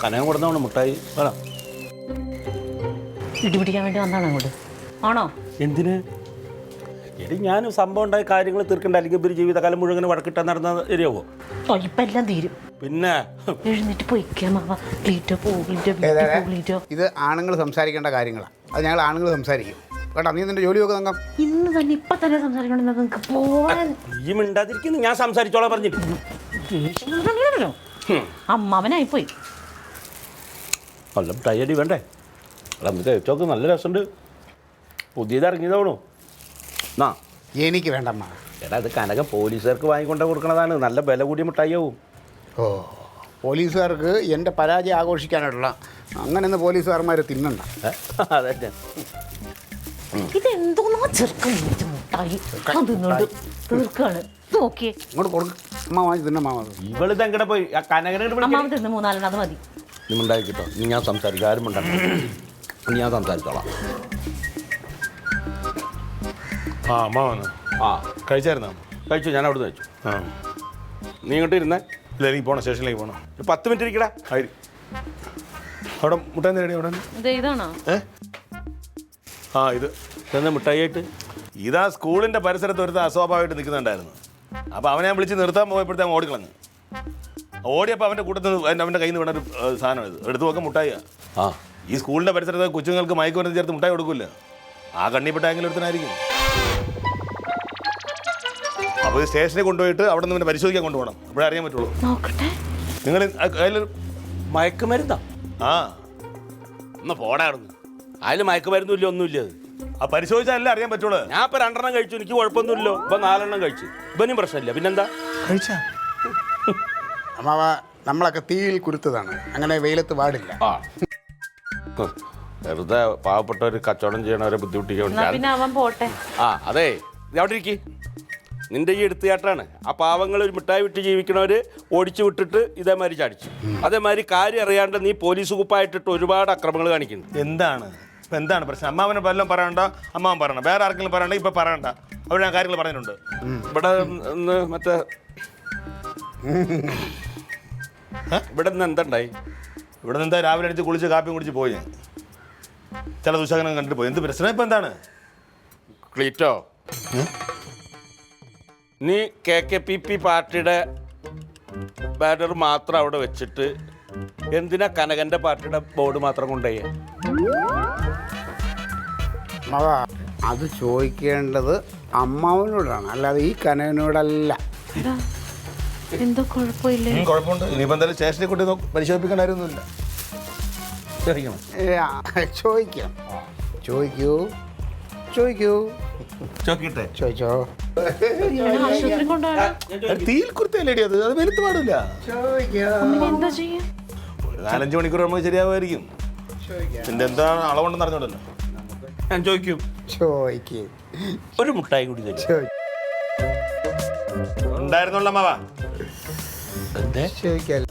കനകം കൊടുത്താണ് മുട്ടായി വേണം. ഇടിപിടിക്കാൻ വേണ്ടി വന്നാണ് അങ്ങോട്ട് ആണോ? എന്തിന്? എടി ഞാൻ സംഭവം ഉണ്ടായ കാര്യങ്ങൾ തീർക്കണ്ട, അല്ലെങ്കിൽ ഒരു ജീവിതകാലം മുഴുവൻ വഴക്കിട്ടാൻ നടന്ന ശരിയാവോ? ഇപ്പം എല്ലാം തീരും. പിന്നെ എഴുന്നേറ്റ് പൊയ്ക്കാം മാവ. ഇത് ആണുങ്ങൾ സംസാരിക്കേണ്ട കാര്യങ്ങളാണ്. അത് ഞങ്ങൾ ആണുങ്ങൾ സംസാരിക്കും കേട്ടോ. നീ നിന്റെ ജോലി നോക്ക് തങ്കം. ഇന്ന് തന്നെ ഇപ്പൊ തന്നെ സംസാരിക്കണം. നിങ്ങൾക്ക് പോവാൻ ഈ മിണ്ടാതിരിക്കുന്നു, ഞാൻ സംസാരിച്ചോളാം പറഞ്ഞിട്ട്. അമ്മാവനായിപ്പോയി. നല്ല ടയടി വേണ്ടേ? ചോക്ക് നല്ല രസമുണ്ട്, പുതിയത് ഇറങ്ങിയതാണോ? എന്നാ എനിക്ക് വേണ്ടമ്മ. എടാ അത് കനകം പോലീസുകാർക്ക് വാങ്ങിക്കൊണ്ട് കൊടുക്കണതാണ്, നല്ല വില കൂടിയ മിഠായിയാവും. ഓ, പോലീസുകാർക്ക് എൻ്റെ പരാജയം ആഘോഷിക്കാനായിട്ടുള്ള അങ്ങനെയൊന്ന് പോലീസുകാർമാർ തിന്നണ്ട. അതന്നെ. ഇതെന്തോന്നാ ചെറുക്കം മുട്ടായി തിന്നോണ്ട് തീർക്കാണ്. നോക്കിയേ ഇങ്ങോട്ട് കൊടുക്കും. അമ്മ വാങ്ങി തിന്നമ്മ. ഇവളിത് എങ്ങനെ പോയി ആ കനകനെ അമ്മാവൻ തിന്ന് 3-4 അത് മതി. നീ ഉണ്ടായി കിട്ടോ, നീ ഞാൻ സംസാരിക്കാം, ആരും ഉണ്ടാക്കണം, നീ ഞാൻ സംസാരിച്ചോളാം. ആ അമ്മ വന്നു. ആ കഴിച്ചായിരുന്നോ? കഴിച്ചു, ഞാൻ അവിടെ നിന്ന് കഴിച്ചു. ആ നീ ഇങ്ങോട്ട് ഇരുന്നേ. ഇല്ല, എനിക്ക് പോകണം, സ്റ്റേഷനിലേക്ക് പോകണം. 10 മിനിറ്റ് ഇരിക്കടാ. ആയി അവിടെ മുട്ടായി റെഡി അവിടെ. ഇതാണോ? ആ ഇത് ഇതെന്താ മിഠായി ആയിട്ട്? ഇതാ സ്കൂളിൻ്റെ പരിസരത്ത് ഒരുത്ത അസ്വാഭാവികമായിട്ട് നിൽക്കുന്നുണ്ടായിരുന്നു. അപ്പോൾ അവനെ ഞാൻ വിളിച്ച് നിർത്താൻ പോയപ്പോഴത്തേക്ക് ഓടിക്കളഞ്ഞു. ഓടിയപ്പോൾ അവൻ്റെ കൂട്ടത്തിൽ അവൻ്റെ കയ്യിൽ നിന്ന് വീണൊരു സാധനം ഇത് എടുത്തു നോക്കാൻ മുട്ടായിയാണ്. ആ ഈ സ്കൂളിൻ്റെ പരിസരത്ത് കൊച്ചുങ്ങൾക്ക് മയക്കുമരുന്ന് ചേർത്ത് മുട്ടായി കൊടുക്കില്ല. ആ കണ്ണിപ്പെട്ട എങ്കിലും ഒരുത്തനായിരിക്കും. അപ്പോൾ സ്റ്റേഷനിൽ കൊണ്ടുപോയിട്ട് അവിടെ നിന്ന് പിന്നെ പരിശോധിക്കാൻ കൊണ്ടുപോകണം, അപ്പോഴേ അറിയാൻ പറ്റുള്ളൂ. നിങ്ങൾ അതിലൊരു മയക്കുമരുന്നാ? ആ എന്നാ പോടായിരുന്നു. അതിൽ മയക്കുമരുന്നില്ല, ഒന്നുമില്ല. അത് ആ പരിശോധിച്ചാലല്ലേ അറിയാൻ പറ്റുള്ളൂ. ഞാൻ ഇപ്പം 2 കഴിച്ചു, എനിക്ക് കുഴപ്പമൊന്നുമില്ലോ. ഇപ്പം 4 കഴിച്ചു, ഇവനും പ്രശ്നമില്ല. പിന്നെന്താ കഴിച്ചാ? അമ്മാവ, നമ്മളൊക്കെ തീയിൽ കുരുത്തതാണ്, അങ്ങനെ വെയിലത്ത് പാടില്ല. ആ വെറുതെ പാവപ്പെട്ടവർ കച്ചവടം ചെയ്യണവരെ ബുദ്ധിമുട്ടിക്കാൻ. പിന്നെ അവൻ പോട്ടെ. ആ അതെ, അവിടെ ഇരിക്കി. നിന്റെ ഈ എടുത്തുചാട്ടാണ്. ആ പാവങ്ങൾ ഒരു മിഠായി വിട്ട് ജീവിക്കണവർ ഓടിച്ചു വിട്ടിട്ട് ഇതേമാതിരി ചാടിച്ചു. അതേമാതിരി കാര്യം അറിയാണ്ട് നീ പോലീസ് കുപ്പായിട്ടിട്ട് ഒരുപാട് അക്രമങ്ങൾ കാണിക്കുന്നു. എന്താണ് ഇപ്പം എന്താണ് പ്രശ്നം? അമ്മാവനെ വല്ലതും പറയണ്ട, അമ്മാവൻ പറയണം. വേറെ ആർക്കെങ്കിലും പറയണ്ട, ഇപ്പം പറയണ്ട. അവിടെ ഞാൻ കാര്യങ്ങൾ പറഞ്ഞിട്ടുണ്ട്. ഇവിടെ ഒന്ന് മറ്റേ ഇവിടെ നിന്ന് എന്തുണ്ടായി? ഇവിടെ നിന്ന് എന്താ രാവിലെ അടിച്ച് കുളിച്ച് കാപ്പിയും കുടിച്ച് പോയി ഞാൻ. ചില ദുശകനം കണ്ടിട്ട് പോയി. എന്ത് പ്രശ്നം ഇപ്പം എന്താണ്? ക്ലീറ്റോ, നീ KKPP പാർട്ടിയുടെ ബാനർ മാത്രം അവിടെ വെച്ചിട്ട് എന്തിനാ കനകൻ്റെ പാർട്ടിയുടെ ബോർഡ് മാത്രം കൊണ്ടുപോയേ? അമ്മാവ, അത് ചോദിക്കേണ്ടത് അമ്മാവനോടാണ്, അല്ലാതെ ഈ കനകനോടല്ല. എന്തോ കുഴപ്പമില്ലേ? കുഴപ്പമുണ്ട്. ഇനിയിപ്പോൾ എന്തായാലും സ്റ്റേഷനിൽ കൊണ്ട് പരിശോധിപ്പിക്കേണ്ടായിരുന്നില്ല. ചോദിക്കാം. ചോദിക്കൂ ചോദിക്കട്ടെ? ചോദിച്ചോ. ആശുപത്രി കൊണ്ടുപോകണം. തീയിൽ കുരുത്തല്ലേടി അത്, അത് വെളുത്ത് പാടില്ല. എന്താ ചെയ്യാ? ഒരു 4-5 മണിക്കൂർ നമുക്ക് ശരിയാവുമായിരിക്കും. പിന്നെ എന്താണ് അളവുണ്ടെന്ന് അറിഞ്ഞോണ്ടല്ലോ. ഞാൻ ചോദിക്കും. ഒരു മുട്ടായി കൂടി തരും. ഉണ്ടായിരുന്നുള്ള അമ്മാവാ. എന്തേ? ചോദിക്കാം.